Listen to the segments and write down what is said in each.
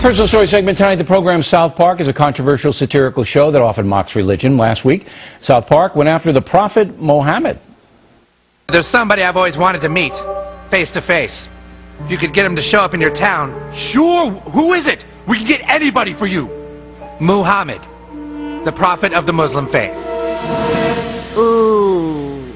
Personal story segment tonight. The program South Park is a controversial satirical show that often mocks religion. Last week, South Park went after the Prophet Muhammad. There's somebody I've always wanted to meet, face to face. If you could get him to show up in your town. Sure, who is it? We can get anybody for you. Muhammad, the prophet of the Muslim faith. Ooh,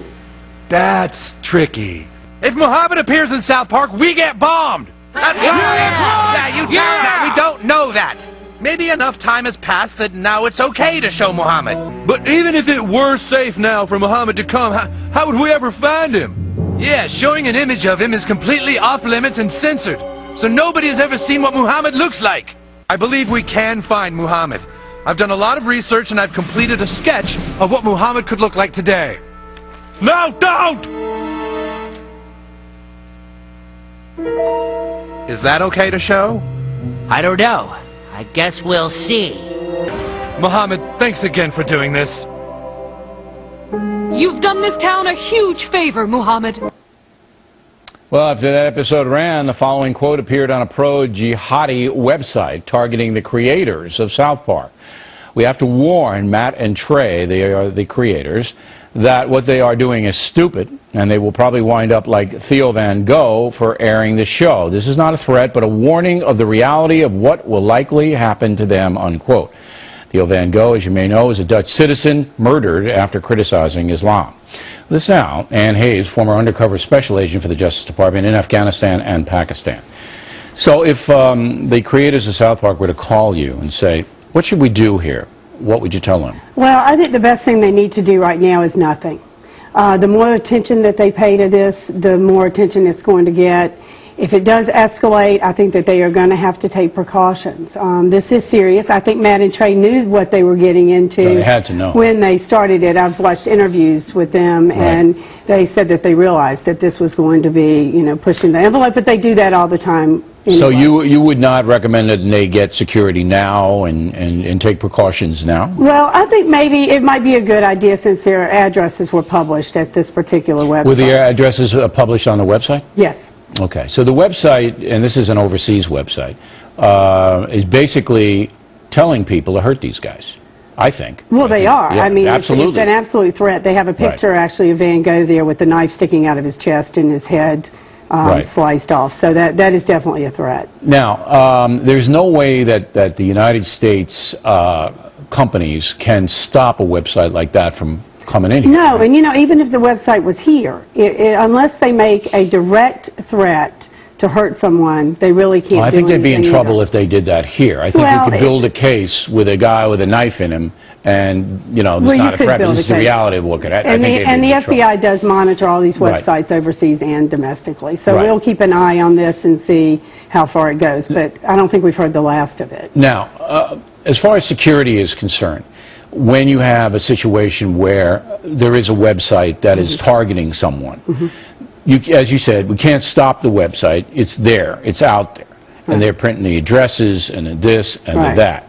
that's tricky. If Muhammad appears in South Park, we get bombed. That's right. Yeah, you tell that. We don't know that. Maybe enough time has passed that now it's okay to show Muhammad. But even if it were safe now for Muhammad to come, how would we ever find him? Yeah, showing an image of him is completely off limits and censored. So nobody has ever seen what Muhammad looks like. I believe we can find Muhammad. I've done a lot of research and I've completed a sketch of what Muhammad could look like today. No, don't! Is that okay to show? I don't know. I guess we'll see. Muhammad, thanks again for doing this. You've done this town a huge favor, Muhammad. Well, after that episode ran, the following quote appeared on a pro-jihadi website targeting the creators of South Park. We have to warn Matt and Trey, they are the creators, that what they are doing is stupid, and they will probably wind up like Theo Van Gogh for airing the show. This is not a threat, but a warning of the reality of what will likely happen to them, unquote. Theo Van Gogh, as you may know, is a Dutch citizen murdered after criticizing Islam. Listen now, Ann Hayes, former undercover special agent for the Justice Department in Afghanistan and Pakistan. So if the creators of South Park were to call you and say, what should we do here? What would you tell them? Well, I think the best thing they need to do right now is nothing. The more attention that they pay to this, the more attention it's going to get. If it does escalate, I think that they are going to have to take precautions. This is serious. I think Matt and Trey knew what they were getting into. They had to know. When they started it. I've watched interviews with them, right, and they said that they realized that this was going to be, you know, pushing the envelope, but they do that all the time. Anyway. So you would not recommend that they get security now and take precautions now? Well, I think maybe it might be a good idea since their addresses were published at this particular website. Were the addresses published on the website? Yes. Okay. So the website, and this is an overseas website, is basically telling people to hurt these guys, I think. Well, they are. Yeah, I mean, it's an absolute threat. They have a picture, actually, of Van Gogh there with the knife sticking out of his chest and his head sliced off. So that is definitely a threat. Now, there's no way that the United States companies can stop a website like that from coming in here. No, and you know, even if the website was here, unless they make a direct threat to hurt someone, they really can't do anything. I think they'd be in trouble if they did that here. I think you could build a case with a guy with a knife in him, and, you know, this is not a threat, but this is the reality of looking at it. And the FBI does monitor all these websites overseas and domestically. So we'll keep an eye on this and see how far it goes. But I don't think we've heard the last of it. Now, as far as security is concerned, when you have a situation where there is a website that is targeting someone, as you said, we can't stop the website. It's there. It's out there. And they're printing the addresses and the this and the that.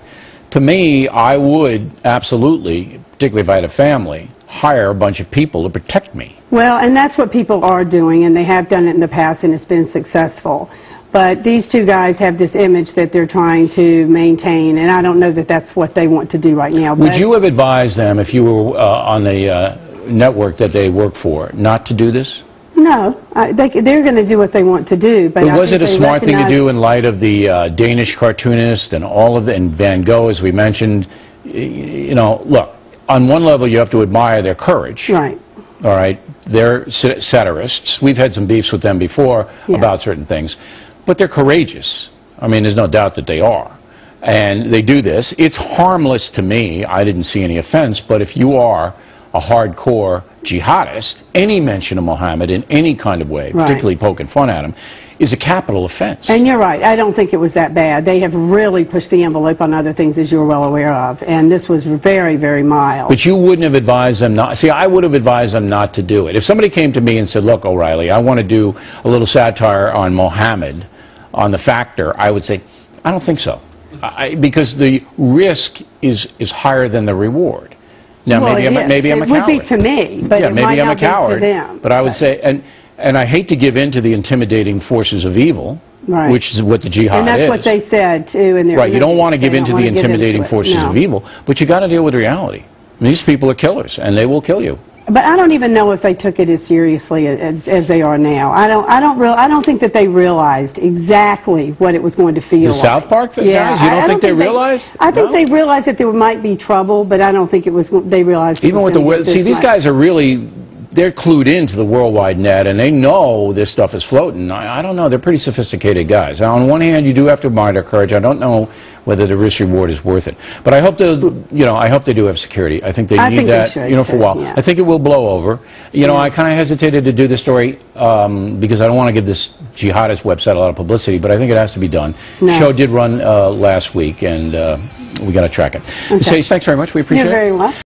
To me, I would absolutely, particularly if I had a family, hire a bunch of people to protect me. Well, and that's what people are doing, and they have done it in the past, and it's been successful. But these two guys have this image that they're trying to maintain, and I don't know that that's what they want to do right now. Would you have advised them, if you were on the network that they work for, not to do this? No, they're going to do what they want to do. But was it a smart thing to do in light of the Danish cartoonist and all of and Van Gogh, as we mentioned? You know, look, on one level you have to admire their courage. Right. All right, they're satirists. We've had some beefs with them before about certain things, but they're courageous. I mean, there's no doubt that they are. And they do this. It's harmless to me. I didn't see any offense, but if you are a hardcore jihadist, any mention of Muhammad in any kind of way, particularly poking fun at him, is a capital offense. And you're right. I don't think it was that bad. They have really pushed the envelope on other things, as you're well aware of, and this was very, very mild. But you wouldn't have advised them not. See, I would have advised them not to do it. If somebody came to me and said, look, O'Reilly, I want to do a little satire on Muhammad, on the factor, I would say, I don't think so. Because the risk is higher than the reward. Now, well, maybe I'm a coward. It would be to me, but it might not be to them. But I would say, and I hate to give in to the intimidating forces of evil, Right. which is what the jihad is. And that's what they said, too. In their Right, you don't want to give in to the intimidating it. forces No. of evil, but you got to deal with reality. These people are killers, and they will kill you. But I don't even know if they took it as seriously as they are now. I don't think that they realized exactly what it was going to feel like. The South Park guys? You don't think they realized? I think they realized that there might be trouble, but I don't think it was. They realized. Even with these guys are really. They're clued into the worldwide net, and they know this stuff is floating. I don't know. They're pretty sophisticated guys. Now, on one hand, you do have to admire their courage. I don't know whether the risk reward is worth it, but I hope they, I hope they do have security. I think they need that, for a while. Yeah. I think it will blow over. I kind of hesitated to do this story because I don't want to give this jihadist website a lot of publicity, but I think it has to be done. The show did run last week, and we got to track it. Okay. Thanks very much. We appreciate it. You're very welcome.